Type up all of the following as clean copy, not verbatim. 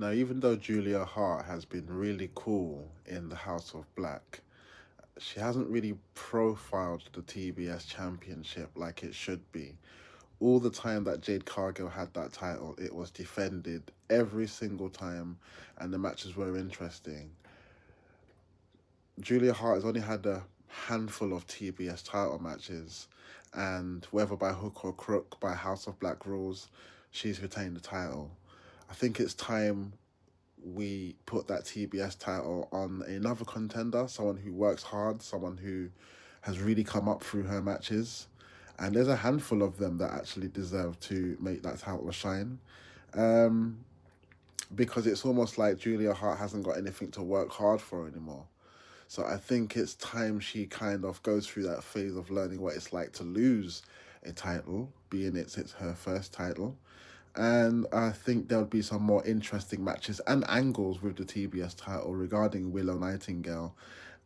Now, even though Julia Hart has been really cool in the House of Black, she hasn't really profiled the TBS Championship like it should be. All the time that Jade Cargill had that title, it was defended every single time, and the matches were interesting. Julia Hart has only had a handful of TBS title matches, and whether by hook or crook, by House of Black rules, she's retained the title. I think it's time we put that TBS title on another contender, someone who works hard, someone who has really come up through her matches. And there's a handful of them that actually deserve to make that title shine. Um, because it's almost like Julia Hart hasn't got anything to work hard for anymore. So I think it's time she kind of goes through that phase of learning what it's like to lose a title, being it's her first title. And I think there'll be some more interesting matches and angles with the TBS title regarding Willow Nightingale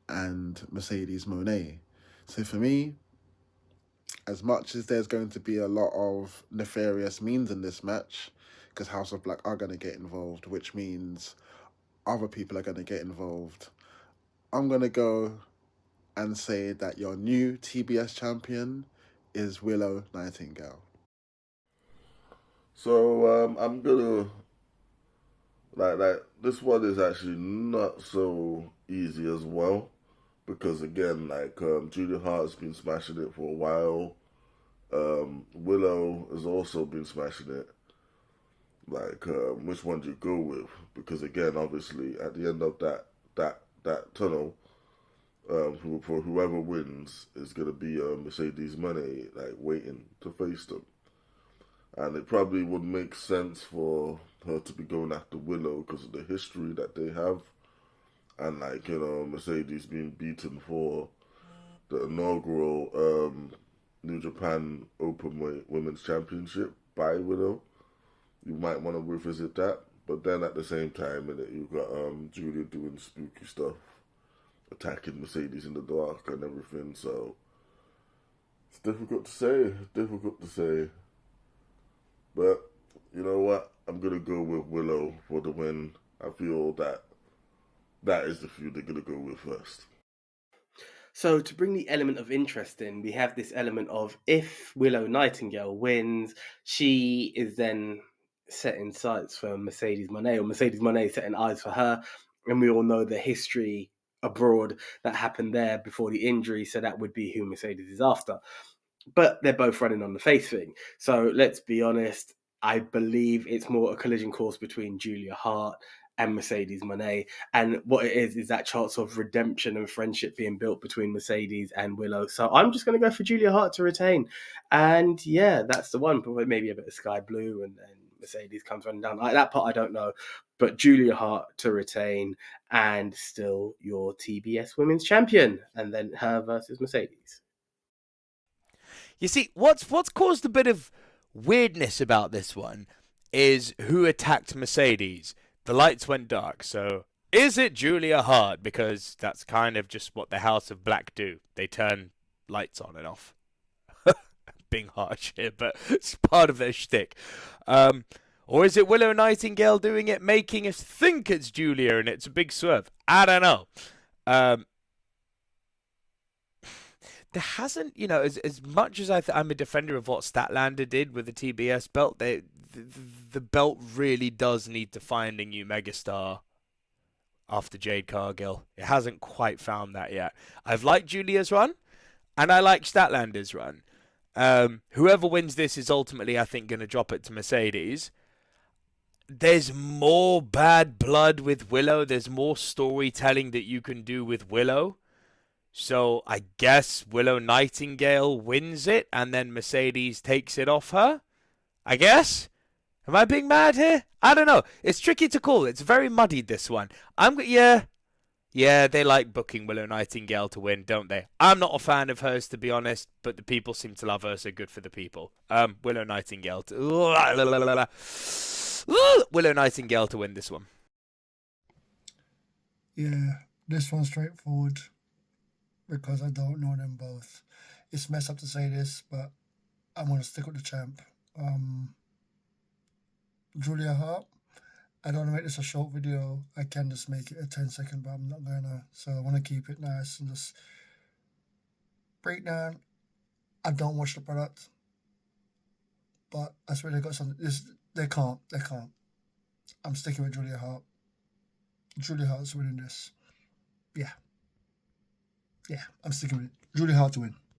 and Mercedes Moné. So for me, as much as there's going to be a lot of nefarious means in this match, because House of Black are going to get involved, which means other people are going to get involved, I'm going to go and say that your new TBS champion is Willow Nightingale. So I'm gonna like this one is actually not so easy as well because again Julia Hart's been smashing it for a while. Willow has also been smashing it. Which one do you go with? Because again, obviously, at the end of that tunnel, for whoever wins is gonna be Mercedes Money like waiting to face them, and it probably would make sense for her to be going after Willow because of the history that they have, and Mercedes being beaten for the inaugural New Japan Openweight Women's Championship by Willow. You might want to revisit that, but then at the same time, you've got Julia doing spooky stuff, attacking Mercedes in the dark and everything. So it's difficult to say. It's difficult to say. But you know what? I'm gonna go with Willow for the win. I feel that is the feud they're gonna go with first. So to bring the element of interest in, we have this element of if Willow Nightingale wins, she is then setting sights for Mercedes Moné, or Mercedes Moné setting eyes for her. And we all know the history abroad that happened there before the injury, so that would be who Mercedes is after. But they're both running on the face thing. So let's be honest, I believe it's more a collision course between Julia Hart and Mercedes Moné. And what it is that chance of redemption and friendship being built between Mercedes and Willow. So I'm just going to go for Julia Hart to retain. And yeah, that's the one. But maybe a bit of sky blue and then Mercedes comes running down. Like, that part I don't know. But Julia Hart to retain and still your TBS Women's Champion. And then her versus Mercedes. You see, what's caused a bit of weirdness about this one is who attacked Mercedes. The lights went dark, so is it Julia Hart? Because that's kind of just what the House of Black do. They turn lights on and off. Being harsh here, but it's part of their shtick. Or is it Willow Nightingale doing it, making us think it's Julia and it's a big swerve? I don't know. There hasn't, as much as I'm a defender of what Statlander did with the TBS belt, the belt really does need to find a new megastar after Jade Cargill. It hasn't quite found that yet. I've liked Julia's run, and I like Statlander's run. Whoever wins this is ultimately, I think, going to drop it to Mercedes. There's more bad blood with Willow. There's more storytelling that you can do with Willow. So I guess Willow Nightingale wins it and then Mercedes takes it off her? I guess? Am I being mad here? I don't know. It's tricky to call. It's very muddied, this one. Yeah, they like booking Willow Nightingale to win, don't they? I'm not a fan of hers, to be honest, but the people seem to love her, so good for the people. Willow Nightingale Willow Nightingale to win this one. Yeah, this one's straightforward. Because I don't know them both. It's messed up to say this, but I'm going to stick with the champ. Julia Hart, I don't want to make this a short video. I can just make it a 10-second, but I'm not gonna. So I want to keep it nice and just break down. I don't watch the product, but I swear they got something. They can't. I'm sticking with Julia Hart. Julia Hart's winning this. Yeah, I'm sticking with it. Julia Hart to win.